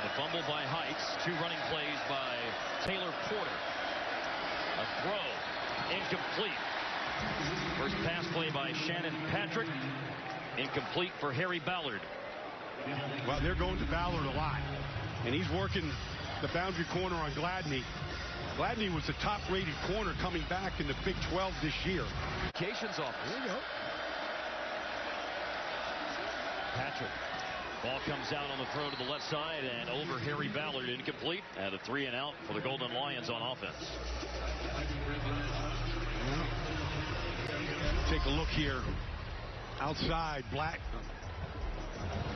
The fumble by Heights. 2 running plays by Taylor Porter. A throw. Incomplete. First pass play by Shannon Patrick. Incomplete for Harry Ballard. Well, they're going to Ballard a lot. And he's working the boundary corner on Gladney. Gladney was the top-rated corner coming back in the Big 12 this year. Communications off. There you go. Patrick. Ball comes out on the throw to the left side and over Harry Ballard, incomplete, and a 3 and out for the Golden Lions on offense. Take a look here. Outside,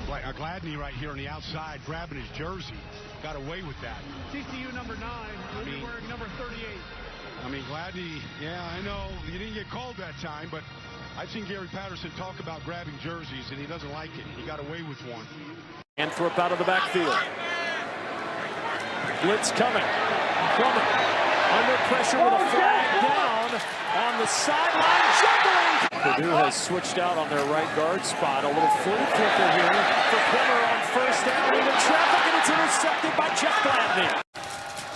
Gladney right here on the outside, grabbing his jersey. Got away with that. TCU number 9. Wearing number 38. I mean, Gladney, yeah, I know. You didn't get called that time, but I've seen Gary Patterson talk about grabbing jerseys, and he doesn't like it. He got away with one. And throw out of the backfield. Blitz coming. Coming. Under pressure with a flag down on the sideline. Juggling. Purdue has switched out on their right guard spot. A little flea flicker here for Plummer on first down into traffic, and it's intercepted by Jeff Gladney.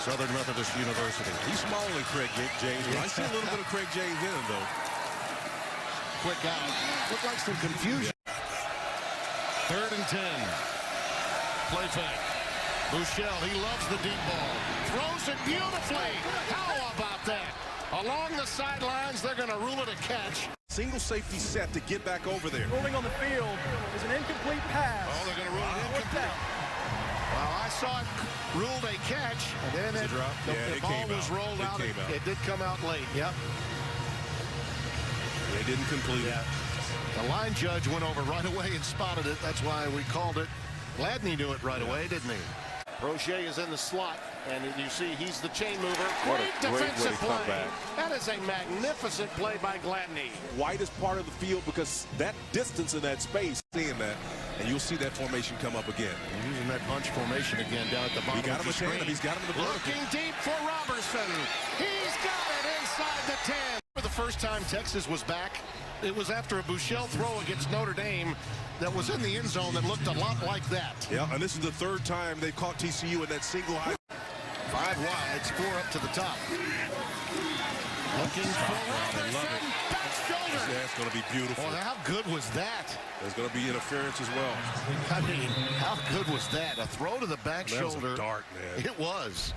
Southern Methodist University. He's smaller than Craig James. I see a little bit of Craig James in him, though. Quick out. Looked like some confusion. 3rd and 10. Play fake. Bouchel, he loves the deep ball. Throws it beautifully. How about that? Along the sidelines, they're going to rule it a catch. Single safety set to get back over there. Rolling on the field is an incomplete pass. Oh, they're going to rule it incomplete. Well, I saw it ruled a catch, and then the ball was rolled out. It did come out late. Yep. They didn't complete it. The line judge went over right away and spotted it. That's why we called it. Gladney knew it right away, didn't he? Rocher is in the slot, and you see he's the chain mover. Great defensive play. That is a magnificent play by Gladney. Widest part of the field because that distance in that space, seeing that, and you'll see that formation come up again. He's using that bunch formation again down at the bottom of the screen. He's got him in the vertical. Looking deep for Robertson. He's got it inside the 10. For the first time Texas was back, it was after a Bouchel throw against Notre Dame that was in the end zone that looked a lot like that. Yeah, and this is the 3rd time they've caught TCU in that single high. 5 wides, 4 up to the top. Looking for Robertson. Back shoulder. That's going to be beautiful. Well, how good was that? There's going to be interference as well. I mean, how good was that? A throw to the back shoulder. That was dark, man. It was.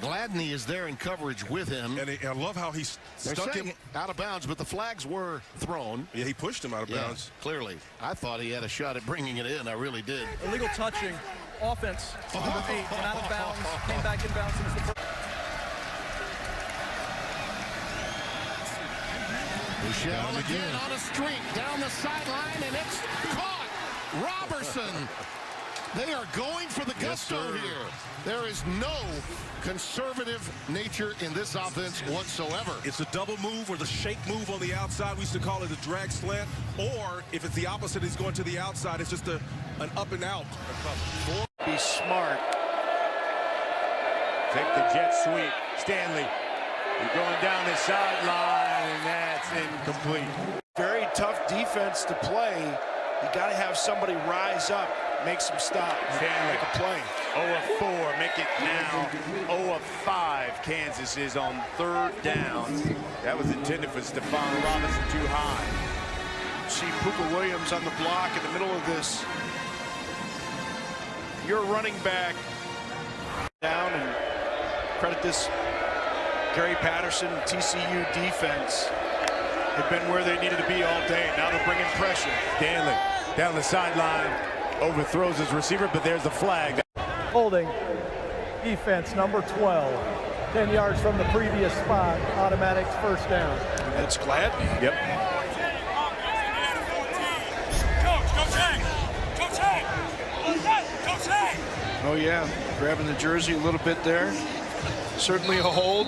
Gladney is there in coverage with him. And I love how he stuck him out of bounds, but the flags were thrown. Yeah, he pushed him out of bounds. Clearly. I thought he had a shot at bringing it in. I really did. Illegal touching. Offense. Number 8. Went out of bounds. Came back in bounds. Bouchel again on a streak down the sideline, and it's caught. Robertson. They are going for the gusto here. There is no conservative nature in this offense whatsoever. It's a double move or the shake move on the outside. We used to call it a drag slant. Or if it's the opposite, he's going to the outside. It's just an up and out. Be smart. Take the jet sweep. Stanley. You're going down the sideline, and that's incomplete. Very tough defense to play. You got to have somebody rise up, make some stops, make a play. 0 of 4, make it now 0 of 5. Kansas is on 3rd down. That was intended for Stephon Robinson too high. See Puka Williams on the block in the middle of this. Your running back down, and credit this Gary Patterson, TCU defense. They've been where they needed to be all day. Now they're bringing pressure. Stanley down the sideline, overthrows his receiver, but there's the flag. Holding. Defense number 12. 10 yards from the previous spot. Automatic first down. That's Gladney. Yep. Oh yeah, grabbing the jersey a little bit there. Certainly a hold.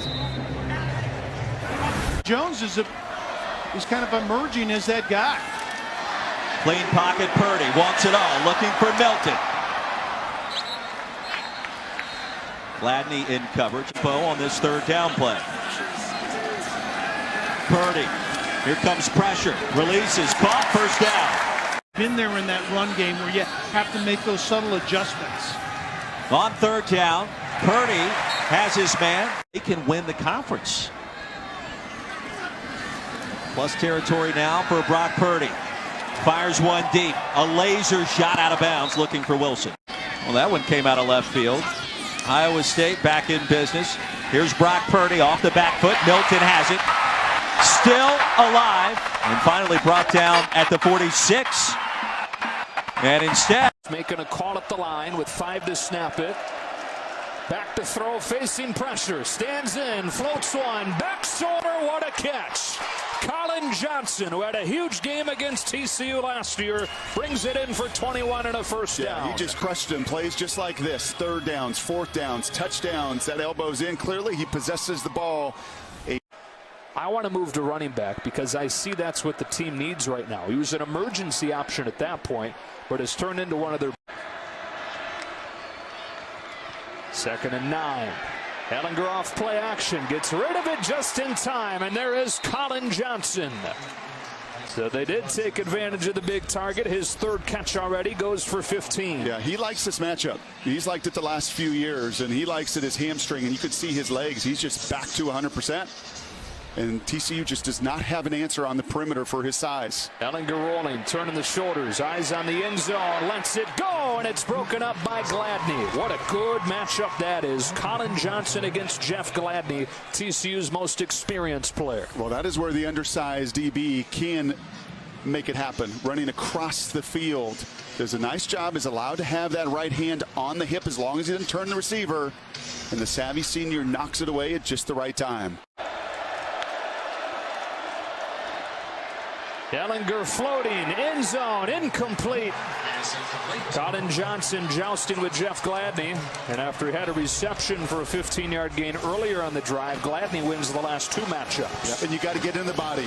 Jones is kind of emerging as that guy. Clean pocket, Purdy wants it all, looking for Milton. Gladney in coverage. Poe on this 3rd down play. Purdy, here comes pressure, releases, caught, first down. Been there in that run game where you have to make those subtle adjustments. On third down, Purdy has his man. He can win the conference. Plus territory now for Brock Purdy. Fires one deep. A laser shot out of bounds looking for Wilson. Well, that one came out of left field. Iowa State back in business. Here's Brock Purdy off the back foot. Milton has it. Still alive. And finally brought down at the 46. And instead, making a call at the line with 5 to snap it. Back to throw, facing pressure. Stands in, floats one, back shoulder, what a catch. Colin Johnson, who had a huge game against TCU last year, brings it in for 21 and a first down. He just crushed him. Plays just like this. Third downs, fourth downs, touchdowns. That elbow's in. Clearly, he possesses the ball. I want to move to running back because I see that's what the team needs right now. He was an emergency option at that point, but has turned into one of their... 2nd and 9. Ellinger off play action, gets rid of it just in time, and there is Colin Johnson. So they did take advantage of the big target. His 3rd catch already, goes for 15. Yeah, he likes this matchup. He's liked it the last few years, and he likes it his hamstring, and you could see his legs. He's just back to 100%. And TCU just does not have an answer on the perimeter for his size. Ellinger rolling, turning the shoulders, eyes on the end zone, lets it go, and it's broken up by Gladney. What a good matchup that is. Colin Johnson against Jeff Gladney, TCU's most experienced player. Well, that is where the undersized DB can make it happen, running across the field. Does a nice job, is allowed to have that right hand on the hip as long as he doesn't turn the receiver. And the savvy senior knocks it away at just the right time. Ellinger floating, end zone, incomplete. Colin Johnson jousting with Jeff Gladney. And after he had a reception for a 15-yard gain earlier on the drive, Gladney wins the last 2 matchups. Yep, and you got to get in the body.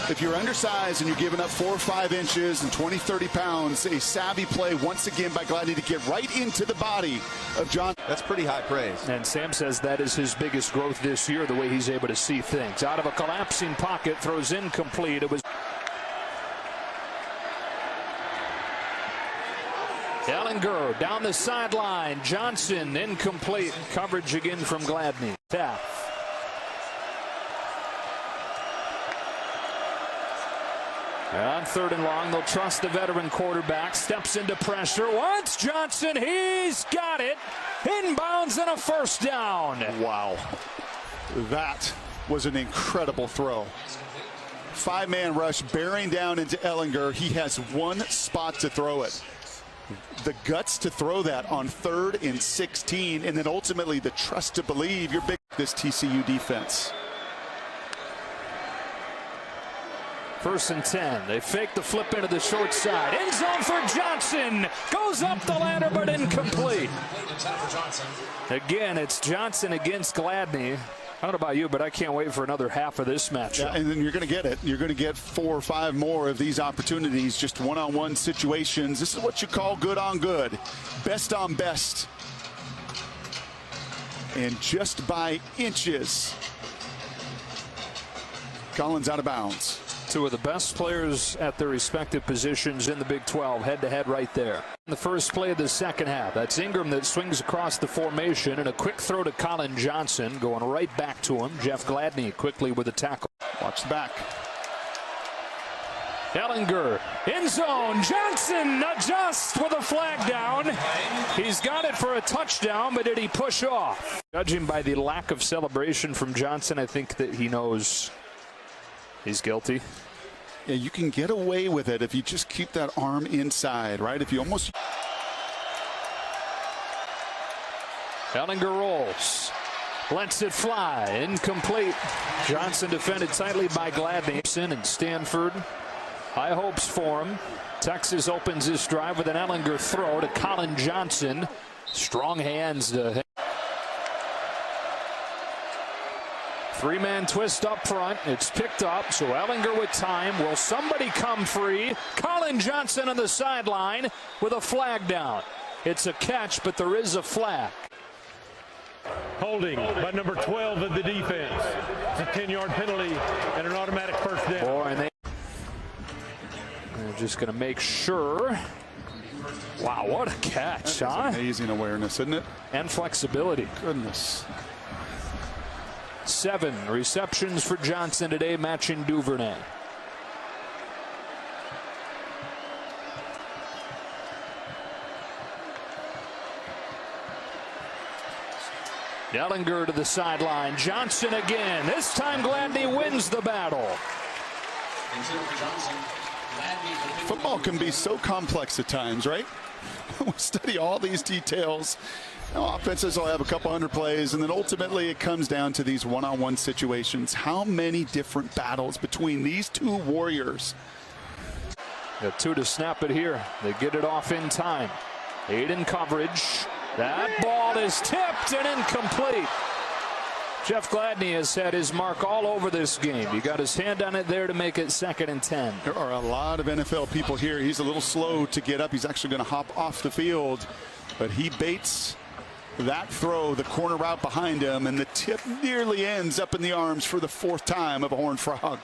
If you're undersized and you're giving up 4 or 5 inches and 20, 30 pounds, a savvy play once again by Gladney to get right into the body of John. That's pretty high praise. And Sam says that is his biggest growth this year, the way he's able to see things. Out of a collapsing pocket, throws incomplete. It was Ellinger down the sideline. Johnson incomplete. Coverage again from Gladney. Tap. On 3rd and long, they'll trust the veteran quarterback. Steps into pressure. Wants Johnson. He's got it. Inbounds and a first down. Wow. That was an incredible throw. 5-man rush bearing down into Ellinger. He has one spot to throw it. The guts to throw that on 3rd and 16, and then ultimately the trust to believe you're big. This TCU defense. 1st and 10. They fake the flip into the short side. End zone for Johnson. Goes up the ladder, but incomplete. Again, it's Johnson against Gladney. I don't know about you, but I can't wait for another half of this matchup. Yeah, and then you're going to get it. You're going to get 4 or 5 more of these opportunities, just one-on-one situations. This is what you call good on good, best on best. And just by inches, Collins out of bounds. 2 of the best players at their respective positions in the Big 12, head-to-head right there. The first play of the 2nd half. That's Ingram that swings across the formation, and a quick throw to Colin Johnson, going right back to him. Jeff Gladney quickly with a tackle. Watch the back. Ellinger, end zone. Johnson adjusts with a flag down. He's got it for a touchdown, but did he push off? Judging by the lack of celebration from Johnson, I think that he knows he's guilty. Yeah, you can get away with it if you just keep that arm inside, right? If you almost... Ellinger rolls. Lets it fly. Incomplete. Johnson defended tightly by Gladney. And Stanford, high hopes for him. Texas opens this drive with an Ellinger throw to Colin Johnson. Strong hands to... 3-man twist up front. It's picked up, so Ellinger with time. Will somebody come free? Colin Johnson on the sideline with a flag down. It's a catch, but there is a flag. Holding by number 12 of the defense. It's a 10-yard penalty and an automatic first down. Boy, and just going to make sure. Wow, what a catch, huh? Amazing awareness, isn't it? And flexibility. Goodness. 7 receptions for Johnson today, matching Duvernay. Ellinger to the sideline. Johnson again. This time Gladney wins the battle. Football can be so complex at times, right? We study all these details. Now, offenses will have a couple hundred plays, and then ultimately it comes down to these one-on-one situations. How many different battles between these two warriors? Got 2 to snap it here. They get it off in time. 8 in coverage. That ball is tipped and incomplete. Jeff Gladney has had his mark all over this game. He got his hand on it there to make it 2nd and 10. There are a lot of NFL people here. He's a little slow to get up. He's actually going to hop off the field, but he baits that throw, the corner route behind him, and the tip nearly ends up in the arms for the 4th time of a Horned Frog.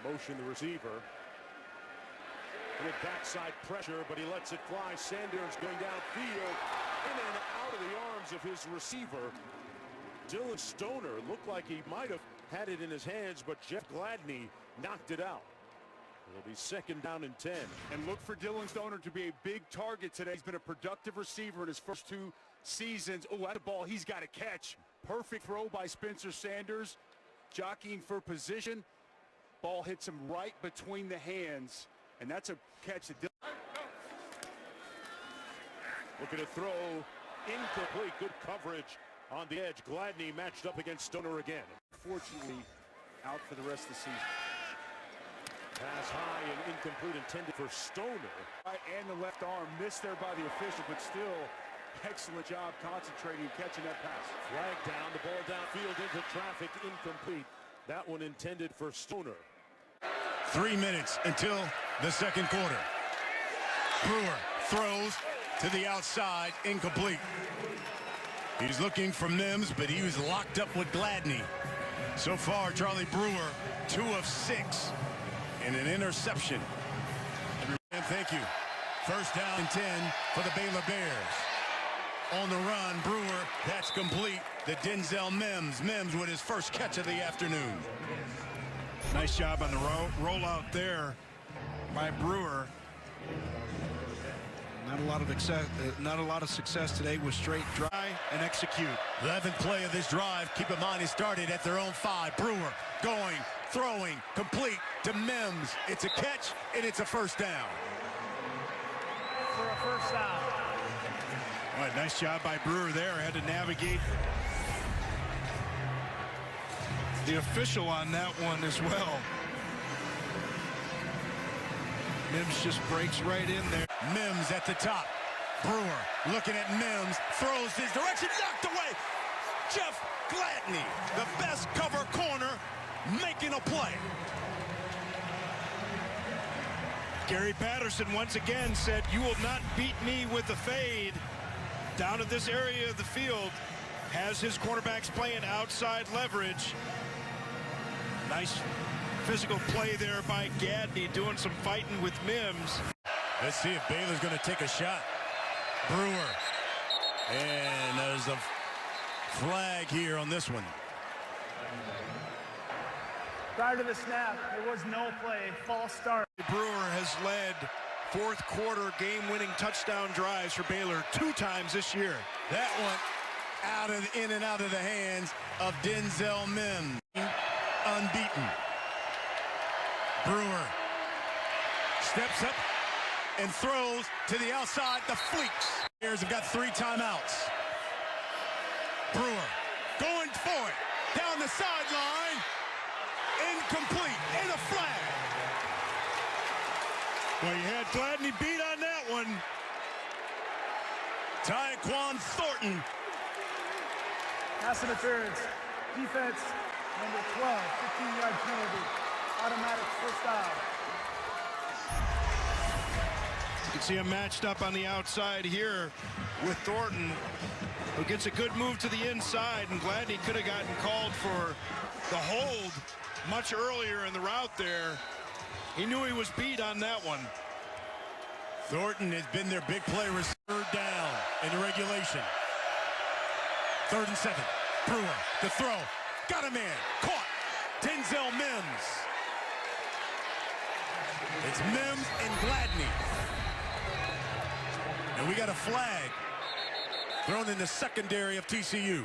Motion the receiver. With backside pressure, but he lets it fly. Sanders going downfield, in and out of the arms of his receiver. Dylan Stoner looked like he might have had it in his hands, but Jeff Gladney knocked it out. It'll be 2nd down and 10. And look for Dylan Stoner to be a big target today. He's been a productive receiver in his first 2 seasons. Oh, that ball he's got to catch. Perfect throw by Spencer Sanders. Jockeying for position. Ball hits him right between the hands. And that's a catch that Look at a throw. Incomplete. Good coverage on the edge. Gladney matched up against Stoner again. Fortunately, out for the rest of the season. Pass high and incomplete, intended for Stoner. Right, and the left arm missed there by the official, but still excellent job concentrating and catching that pass. Flag down, the ball downfield into traffic, incomplete. That one intended for Stoner. 3 minutes until the 2nd quarter. Brewer throws to the outside, incomplete. He's looking for Mims, but he was locked up with Gladney. So far, Charlie Brewer, 2 of 6, and an interception. And thank you. 1st down and 10 for the Baylor Bears. On the run, Brewer, that's complete. The Denzel Mims. Mims with his first catch of the afternoon. Nice job on the rollout there by Brewer. Not a lot of success today with straight dry and execute. 11th play of this drive. Keep in mind, it started at their own 5. Brewer going, throwing, complete to Mims. It's a catch, and it's a 1st down. For a 1st down. All right, nice job by Brewer there. Had to navigate the official on that one as well. Mims just breaks right in there. Mims at the top. Brewer looking at Mims, throws his direction, knocked away. Jeff Gladney, the best cover corner, making a play. Gary Patterson once again said, "You will not beat me with a fade." Down at this area of the field, has his quarterbacks playing outside leverage. Nice physical play there by Gladney, doing some fighting with Mims. Let's see if Baylor's going to take a shot. Brewer. And there's a flag here on this one. Prior to the snap, there was no play. False start. Brewer has led 4th quarter game-winning touchdown drives for Baylor 2 times this year. That one in and out of the hands of Denzel Mims. Unbeaten. Brewer steps up and throws to the outside. The Fleeks. Bears have got 3 timeouts. Brewer going for it. Down the sideline. Incomplete. And a flag. Well, you had Gladney beat on that one. Tyquan Thornton. Pass interference. Defense, number 12, 15-yard penalty. Automatic 1st down. You can see him matched up on the outside here with Thornton, who gets a good move to the inside, and Gladney could have gotten called for the hold much earlier in the route there. He knew he was beat on that one. Thornton has been their big play receiver. Third down in the regulation. 3rd and 7. Brewer, the throw. Got a man. Caught. Denzel Mims. It's Mims and Gladney. And we got a flag thrown in the secondary of TCU.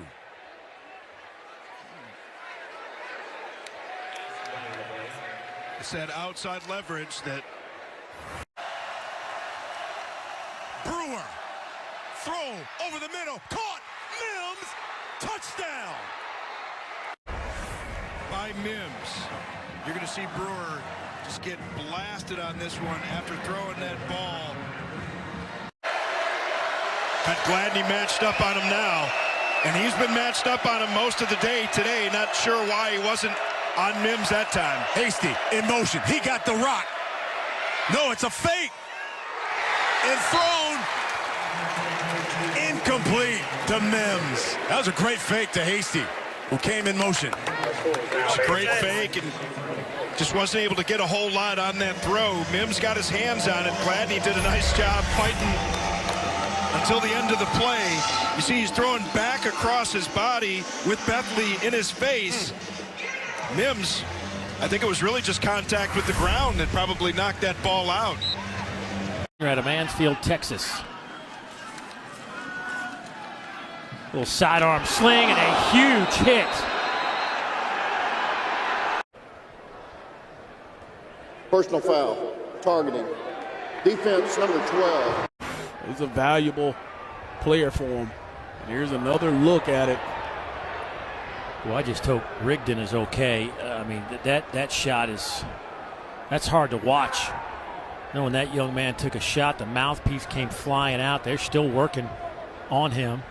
It's that outside leverage that Brewer, throw over the middle, caught, Mims, touchdown. by Mims. You're going to see Brewer just get blasted on this one after throwing that ball. Got Gladney matched up on him now, and he's been matched up on him most of the day today. Not sure why he wasn't on Mims that time. Hasty in motion. He got the rock. No, it's a fake. And thrown. Incomplete to Mims. That was a great fake to Hasty, who came in motion. It's a great fake and just wasn't able to get a whole lot on that throw. Mims got his hands on it. Gladney did a nice job fighting until the end of the play. You see he's throwing back across his body with Bethley in his face. Mims, I think it was really just contact with the ground that probably knocked that ball out. We're out of Mansfield, Texas. Little sidearm sling and a huge hit. Personal foul, targeting. Defense number 12. He's a valuable player for him. And here's another look at it. Well, I just hope Rigdon is okay. I mean, that shot that's hard to watch. When that young man took a shot, the mouthpiece came flying out. They're still working on him.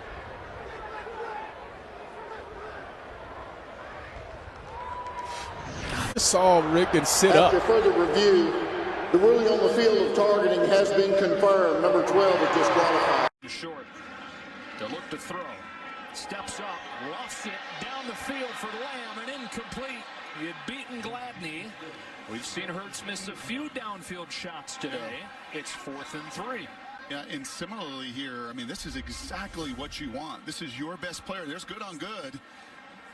I saw Rigdon sit up. After further review, the ruling on the field of targeting has been confirmed. Number 12 is disqualified. Short to look to throw. Steps up, lofts it down the field for Lamb, and incomplete. He had beaten Gladney. We've seen Hurts miss a few downfield shots today. It's 4th and 3. Yeah, and similarly here, I mean, this is exactly what you want. This is your best player. There's good on good.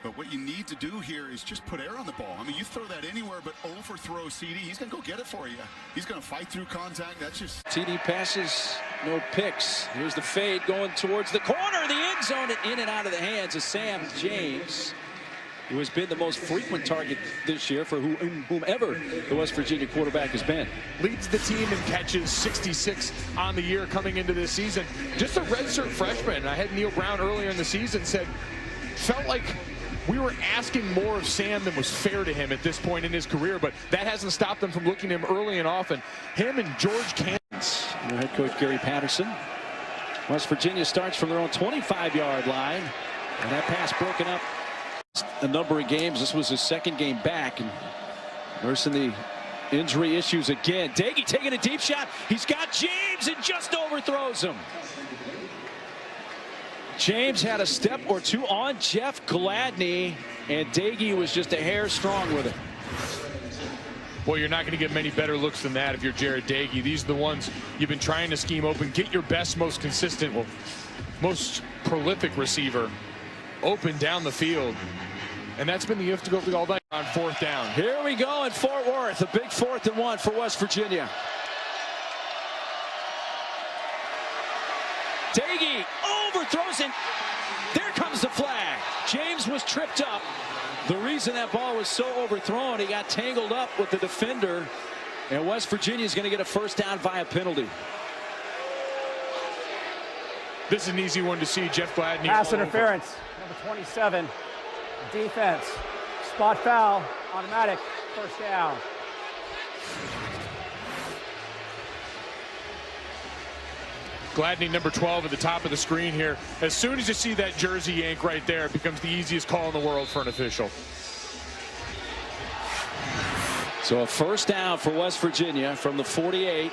But what you need to do here is just put air on the ball. I mean, you throw that anywhere but overthrow CD. He's going to go get it for you. He's going to fight through contact. That's just... TD passes, no picks. Here's the fade going towards the corner of the end zone and in and out of the hands of Sam James, who has been the most frequent target this year for whomever the West Virginia quarterback has been. Leads the team in catches, 66 on the year coming into this season. Just a redshirt freshman. I had Neil Brown earlier in the season said, felt like we were asking more of Sam than was fair to him at this point in his career, but that hasn't stopped them from looking at him early and often. Him and George Kansas. Head coach Gary Patterson. West Virginia starts from their own 25-yard line, and that pass broken up a number of games. This was his second game back, and nursing the injury issues again. Dagey taking a deep shot. He's got James and just overthrows him. James had a step or two on Jeff Gladney, and Dagey was just a hair strong with it. Well, you're not going to get many better looks than that if you're Jared Dagey. These are the ones you've been trying to scheme open. Get your best, most consistent, well, most prolific receiver open down the field. And that's been the difficulty all night on 4th down. Here we go in Fort Worth. A big 4th and 1 for West Virginia. Dagey overthrows it. There comes the flag. James was tripped up. The reason that ball was so overthrown, he got tangled up with the defender, and West Virginia is going to get a first down via penalty. This is an easy one to see. Jeff Gladney. Pass interference, number 27. Defense. Spot foul. Automatic. First down. Gladney, number 12, at the top of the screen here. As soon as you see that jersey yank right there, it becomes the easiest call in the world for an official. So a first down for West Virginia from the 48.